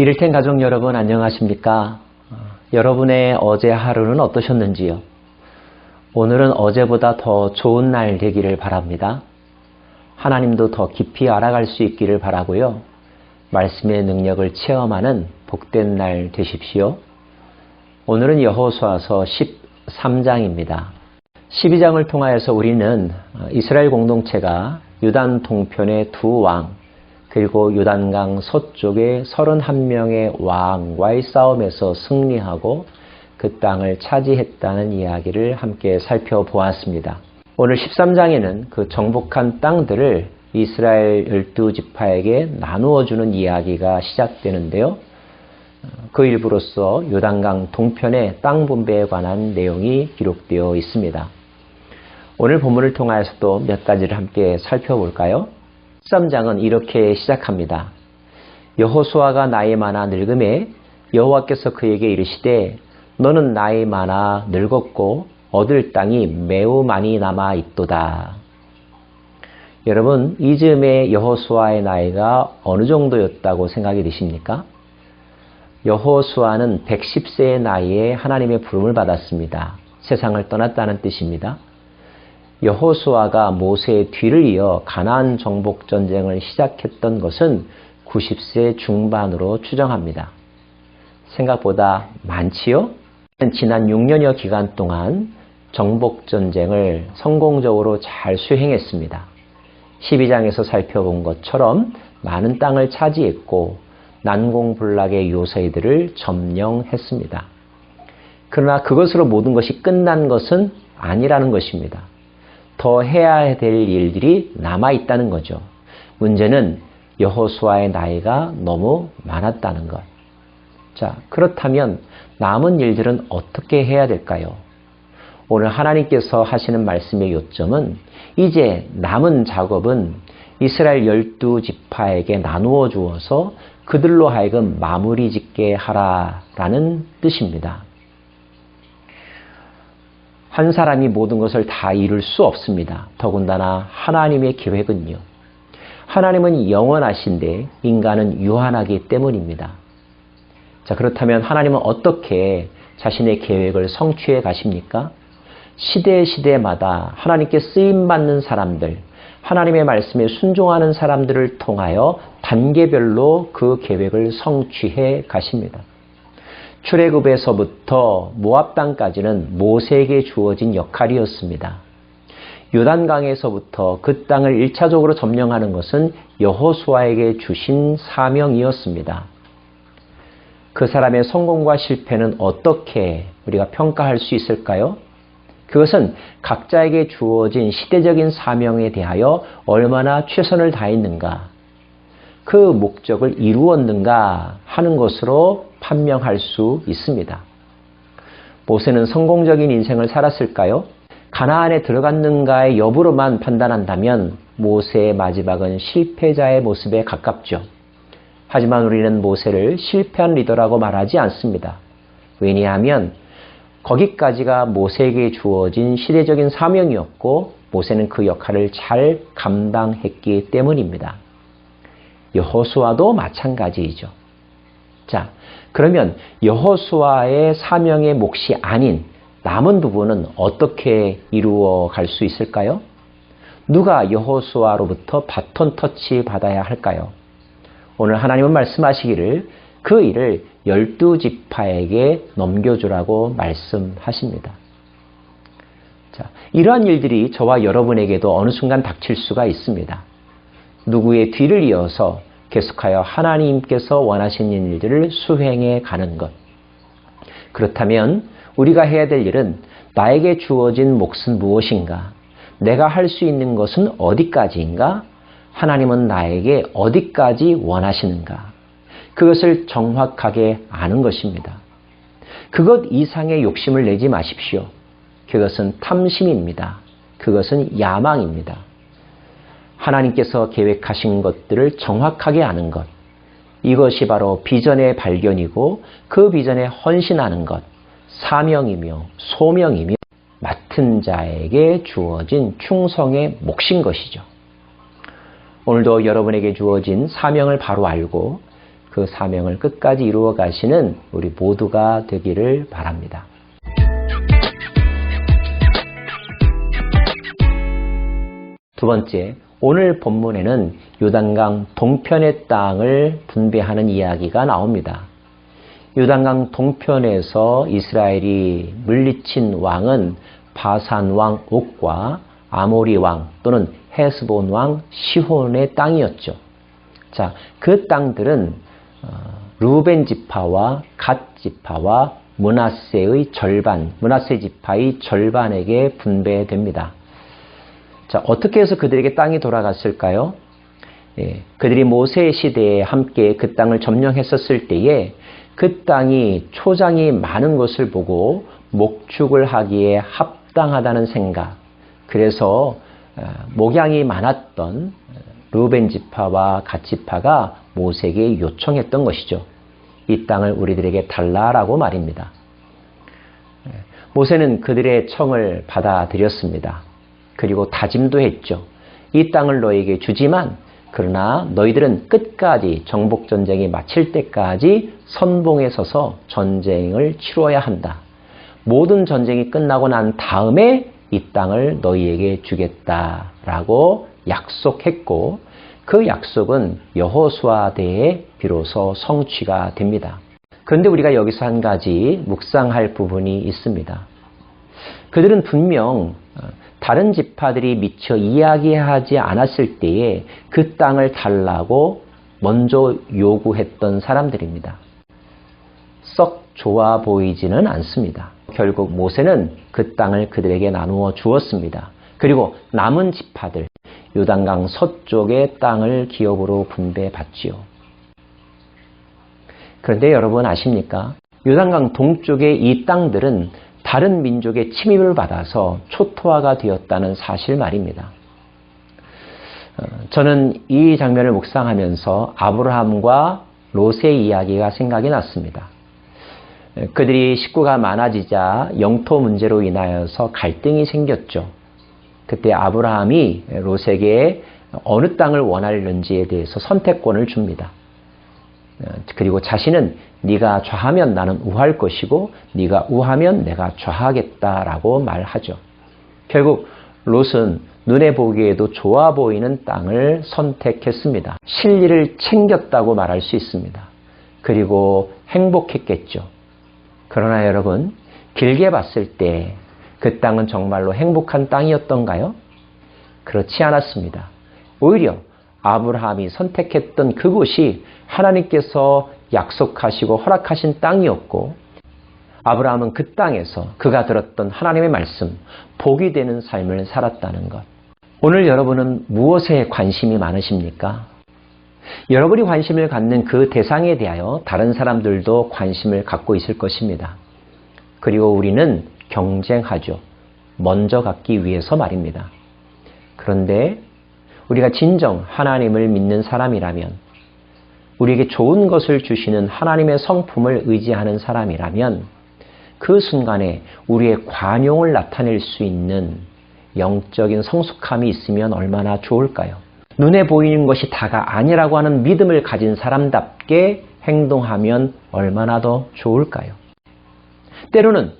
이를텐 가족 여러분 안녕하십니까? 여러분의 어제 하루는 어떠셨는지요? 오늘은 어제보다 더 좋은 날 되기를 바랍니다. 하나님도 더 깊이 알아갈 수 있기를 바라고요. 말씀의 능력을 체험하는 복된 날 되십시오. 오늘은 여호수아서 13장입니다. 12장을 통하여서 우리는 이스라엘 공동체가 요단 동편의 두 왕, 그리고 요단강 서쪽의 31명의 왕과의 싸움에서 승리하고 그 땅을 차지했다는 이야기를 함께 살펴보았습니다. 오늘 13장에는 그 정복한 땅들을 이스라엘 12지파에게 나누어주는 이야기가 시작되는데요. 그 일부로서 요단강 동편의 땅 분배에 관한 내용이 기록되어 있습니다. 오늘 본문을 통하여서도 몇 가지를 함께 살펴볼까요? 13장은 이렇게 시작합니다. 여호수아가 나이 많아 늙음에 여호와께서 그에게 이르시되 너는 나이 많아 늙었고 얻을 땅이 매우 많이 남아 있도다. 여러분, 이 즈음에 여호수아의 나이가 어느 정도였다고 생각이 되십니까? 여호수아는 110세의 나이에 하나님의 부름을 받았습니다. 세상을 떠났다는 뜻입니다. 여호수아가 모세의 뒤를 이어 가나안 정복 전쟁을 시작했던 것은 90세 중반으로 추정합니다. 생각보다 많지요? 지난 6년여 기간 동안 정복 전쟁을 성공적으로 잘 수행했습니다. 12장에서 살펴본 것처럼 많은 땅을 차지했고 난공불락의 요새들을 점령했습니다. 그러나 그것으로 모든 것이 끝난 것은 아니라는 것입니다. 더 해야 될 일들이 남아있다는 거죠. 문제는 여호수아의 나이가 너무 많았다는 것. 자, 그렇다면 남은 일들은 어떻게 해야 될까요? 오늘 하나님께서 하시는 말씀의 요점은 이제 남은 작업은 이스라엘 12지파에게 나누어 주어서 그들로 하여금 마무리 짓게 하라라는 뜻입니다. 한 사람이 모든 것을 다 이룰 수 없습니다. 더군다나 하나님의 계획은요. 하나님은 영원하신데 인간은 유한하기 때문입니다. 자, 그렇다면 하나님은 어떻게 자신의 계획을 성취해 가십니까? 시대마다 하나님께 쓰임받는 사람들, 하나님의 말씀에 순종하는 사람들을 통하여 단계별로 그 계획을 성취해 가십니다. 출애굽에서부터 모압 땅까지는 모세에게 주어진 역할이었습니다. 요단강에서부터 그 땅을 1차적으로 점령하는 것은 여호수아에게 주신 사명이었습니다. 그 사람의 성공과 실패는 어떻게 우리가 평가할 수 있을까요? 그것은 각자에게 주어진 시대적인 사명에 대하여 얼마나 최선을 다했는가, 그 목적을 이루었는가 하는 것으로 판명할 수 있습니다. 모세는 성공적인 인생을 살았을까요? 가나안에 들어갔는가의 여부로만 판단한다면 모세의 마지막은 실패자의 모습에 가깝죠. 하지만 우리는 모세를 실패한 리더라고 말하지 않습니다. 왜냐하면 거기까지가 모세에게 주어진 시대적인 사명이었고 모세는 그 역할을 잘 감당했기 때문입니다. 여호수아도 마찬가지이죠. 자, 그러면 여호수아의 사명의 몫이 아닌 남은 부분은 어떻게 이루어 갈 수 있을까요? 누가 여호수아로부터 바톤 터치 받아야 할까요? 오늘 하나님은 말씀하시기를 그 일을 12지파에게 넘겨주라고 말씀하십니다. 자, 이러한 일들이 저와 여러분에게도 어느 순간 닥칠 수가 있습니다. 누구의 뒤를 이어서 계속하여 하나님께서 원하시는 일들을 수행해 가는 것. 그렇다면 우리가 해야 될 일은 나에게 주어진 몫은 무엇인가? 내가 할 수 있는 것은 어디까지인가? 하나님은 나에게 어디까지 원하시는가? 그것을 정확하게 아는 것입니다. 그것 이상의 욕심을 내지 마십시오. 그것은 탐심입니다. 그것은 야망입니다. 하나님께서 계획하신 것들을 정확하게 아는 것, 이것이 바로 비전의 발견이고 그 비전에 헌신하는 것, 사명이며 소명이며 맡은 자에게 주어진 충성의 몫인 것이죠. 오늘도 여러분에게 주어진 사명을 바로 알고 그 사명을 끝까지 이루어 가시는 우리 모두가 되기를 바랍니다. 두 번째, 오늘 본문에는 요단강 동편의 땅을 분배하는 이야기가 나옵니다. 요단강 동편에서 이스라엘이 물리친 왕은 바산 왕 옥과 아모리 왕 또는 헤스본 왕 시혼의 땅이었죠. 자, 그 땅들은 루벤 지파와 갓 지파와 므낫세의 절반, 므낫세 지파의 절반에게 분배됩니다. 자, 어떻게 해서 그들에게 땅이 돌아갔을까요? 그들이 모세 시대에 함께 그 땅을 점령했었을 때에 그 땅이 초장이 많은 것을 보고 목축을 하기에 합당하다는 생각, 그래서 목양이 많았던 루벤 지파와 갓 지파가 모세에게 요청했던 것이죠. 이 땅을 우리들에게 달라라고 말입니다. 모세는 그들의 청을 받아들였습니다. 그리고 다짐도 했죠. 이 땅을 너에게 주지만 그러나 너희들은 끝까지 정복전쟁이 마칠 때까지 선봉에 서서 전쟁을 치러야 한다. 모든 전쟁이 끝나고 난 다음에 이 땅을 너희에게 주겠다라고 약속했고 그 약속은 여호수아 때에 비로소 성취가 됩니다. 그런데 우리가 여기서 한 가지 묵상할 부분이 있습니다. 그들은 분명 다른 지파들이 미처 이야기하지 않았을 때에 그 땅을 달라고 먼저 요구했던 사람들입니다. 썩 좋아 보이지는 않습니다. 결국 모세는 그 땅을 그들에게 나누어 주었습니다. 그리고 남은 지파들, 요단강 서쪽의 땅을 기업으로 분배받지요. 그런데 여러분 아십니까? 요단강 동쪽의 이 땅들은 다른 민족의 침입을 받아서 초토화가 되었다는 사실 말입니다. 저는 이 장면을 묵상하면서 아브라함과 롯의 이야기가 생각이 났습니다. 그들이 식구가 많아지자 영토 문제로 인하여서 갈등이 생겼죠. 그때 아브라함이 롯에게 어느 땅을 원하는지에 대해서 선택권을 줍니다. 그리고 자신은 네가 좌하면 나는 우할 것이고 네가 우하면 내가 좌하겠다라고 말하죠. 결국 롯은 눈에 보기에도 좋아 보이는 땅을 선택했습니다. 실리를 챙겼다고 말할 수 있습니다. 그리고 행복했겠죠. 그러나 여러분, 길게 봤을 때 그 땅은 정말로 행복한 땅이었던가요? 그렇지 않았습니다. 오히려 아브라함이 선택했던 그곳이 하나님께서 약속하시고 허락하신 땅이었고 아브라함은 그 땅에서 그가 들었던 하나님의 말씀, 복이 되는 삶을 살았다는 것. 오늘 여러분은 무엇에 관심이 많으십니까? 여러분이 관심을 갖는 그 대상에 대하여 다른 사람들도 관심을 갖고 있을 것입니다. 그리고 우리는 경쟁하죠. 먼저 갖기 위해서 말입니다. 그런데 우리가 진정 하나님을 믿는 사람이라면, 우리에게 좋은 것을 주시는 하나님의 성품을 의지하는 사람이라면 그 순간에 우리의 관용을 나타낼 수 있는 영적인 성숙함이 있으면 얼마나 좋을까요? 눈에 보이는 것이 다가 아니라고 하는 믿음을 가진 사람답게 행동하면 얼마나 더 좋을까요? 때로는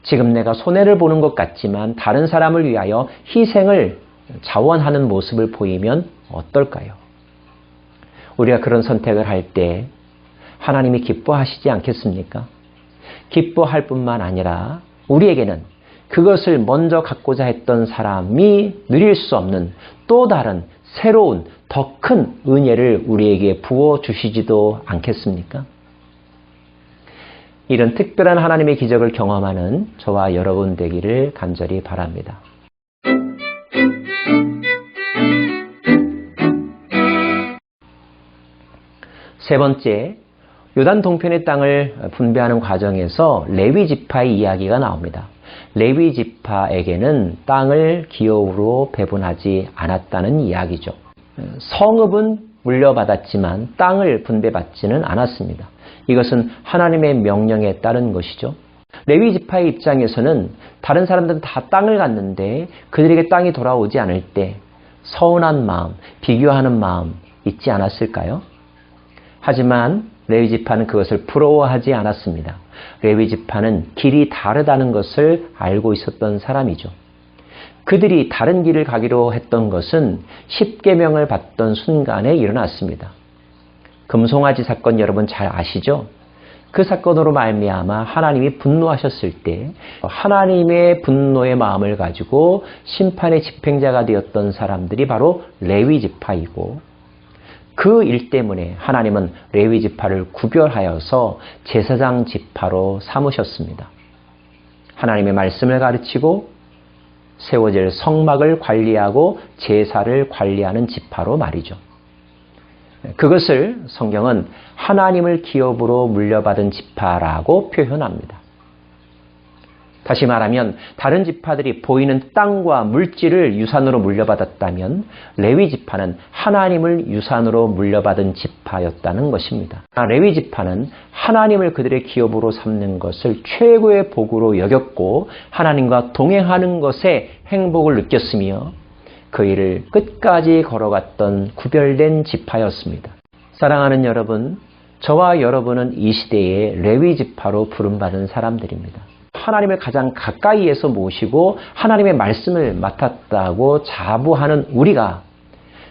지금 내가 손해를 보는 것 같지만 다른 사람을 위하여 희생을 자원하는 모습을 보이면 어떨까요? 우리가 그런 선택을 할 때 하나님이 기뻐하시지 않겠습니까? 기뻐할 뿐만 아니라 우리에게는 그것을 먼저 갖고자 했던 사람이 누릴 수 없는 또 다른 새로운 더 큰 은혜를 우리에게 부어주시지도 않겠습니까? 이런 특별한 하나님의 기적을 경험하는 저와 여러분 되기를 간절히 바랍니다. 세 번째, 요단 동편의 땅을 분배하는 과정에서 레위 지파의 이야기가 나옵니다. 레위 지파에게는 땅을 기업으로 배분하지 않았다는 이야기죠. 성읍은 물려받았지만 땅을 분배받지는 않았습니다. 이것은 하나님의 명령에 따른 것이죠. 레위 지파의 입장에서는 다른 사람들은 다 땅을 갖는데 그들에게 땅이 돌아오지 않을 때 서운한 마음, 비교하는 마음 있지 않았을까요? 하지만 레위 지파는 그것을 부러워하지 않았습니다. 레위 지파는 길이 다르다는 것을 알고 있었던 사람이죠. 그들이 다른 길을 가기로 했던 것은 십계명을 받던 순간에 일어났습니다. 금송아지 사건 여러분 잘 아시죠? 그 사건으로 말미암아 하나님이 분노하셨을 때 하나님의 분노의 마음을 가지고 심판의 집행자가 되었던 사람들이 바로 레위 지파이고, 그 일 때문에 하나님은 레위 지파를 구별하여서 제사장 지파로 삼으셨습니다. 하나님의 말씀을 가르치고 세워질 성막을 관리하고 제사를 관리하는 지파로 말이죠. 그것을 성경은 하나님을 기업으로 물려받은 지파라고 표현합니다. 다시 말하면 다른 지파들이 보이는 땅과 물질을 유산으로 물려받았다면 레위 지파는 하나님을 유산으로 물려받은 지파였다는 것입니다. 레위 지파는 하나님을 그들의 기업으로 삼는 것을 최고의 복으로 여겼고 하나님과 동행하는 것에 행복을 느꼈으며 그 일을 끝까지 걸어갔던 구별된 지파였습니다. 사랑하는 여러분, 저와 여러분은 이 시대의 레위 지파로 부름받은 사람들입니다. 하나님을 가장 가까이에서 모시고 하나님의 말씀을 맡았다고 자부하는 우리가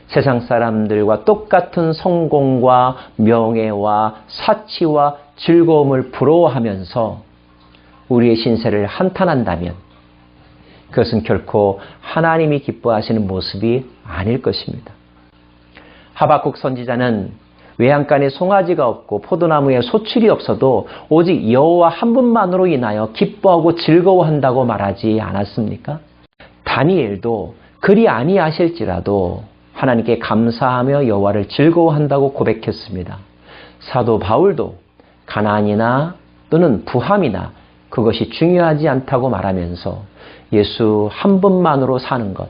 세상 사람들과 똑같은 성공과 명예와 사치와 즐거움을 부러워하면서 우리의 신세를 한탄한다면 그것은 결코 하나님이 기뻐하시는 모습이 아닐 것입니다. 하박국 선지자는 외양간에 송아지가 없고 포도나무에 소출이 없어도 오직 여호와 한 분만으로 인하여 기뻐하고 즐거워한다고 말하지 않았습니까? 다니엘도 그리 아니하실지라도 하나님께 감사하며 여호와를 즐거워한다고 고백했습니다. 사도 바울도 가난이나 또는 부함이나 그것이 중요하지 않다고 말하면서 예수 한 분만으로 사는 것,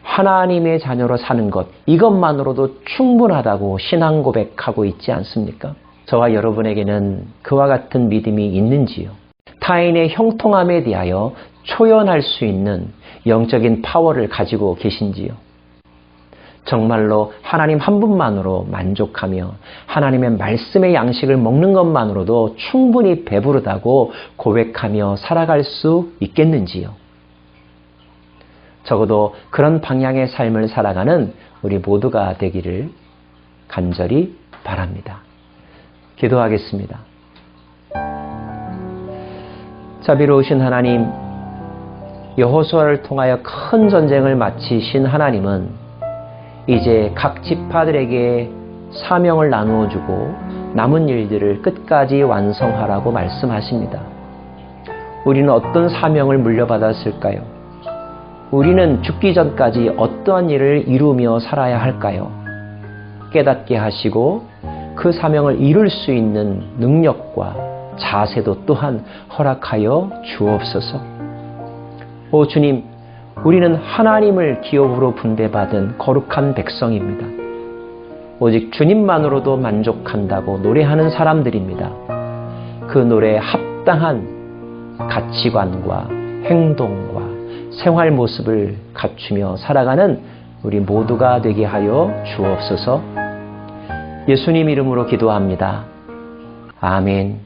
하나님의 자녀로 사는 것, 이것만으로도 충분하다고 신앙 고백하고 있지 않습니까? 저와 여러분에게는 그와 같은 믿음이 있는지요? 타인의 형통함에 대하여 초연할 수 있는 영적인 파워를 가지고 계신지요? 정말로 하나님 한 분만으로 만족하며 하나님의 말씀의 양식을 먹는 것만으로도 충분히 배부르다고 고백하며 살아갈 수 있겠는지요? 적어도 그런 방향의 삶을 살아가는 우리 모두가 되기를 간절히 바랍니다. 기도하겠습니다. 자비로우신 하나님, 여호수아를 통하여 큰 전쟁을 마치신 하나님은 이제 각 지파들에게 사명을 나누어 주고 남은 일들을 끝까지 완성하라고 말씀하십니다. 우리는 어떤 사명을 물려받았을까요? 우리는 죽기 전까지 어떠한 일을 이루며 살아야 할까요? 깨닫게 하시고 그 사명을 이룰 수 있는 능력과 자세도 또한 허락하여 주옵소서. 오 주님, 우리는 하나님을 기업으로 분배받은 거룩한 백성입니다. 오직 주님만으로도 만족한다고 노래하는 사람들입니다. 그 노래에 합당한 가치관과 행동과 생활 모습을 갖추며 살아가는 우리 모두가 되게 하여 주옵소서. 예수님 이름으로 기도합니다. 아멘.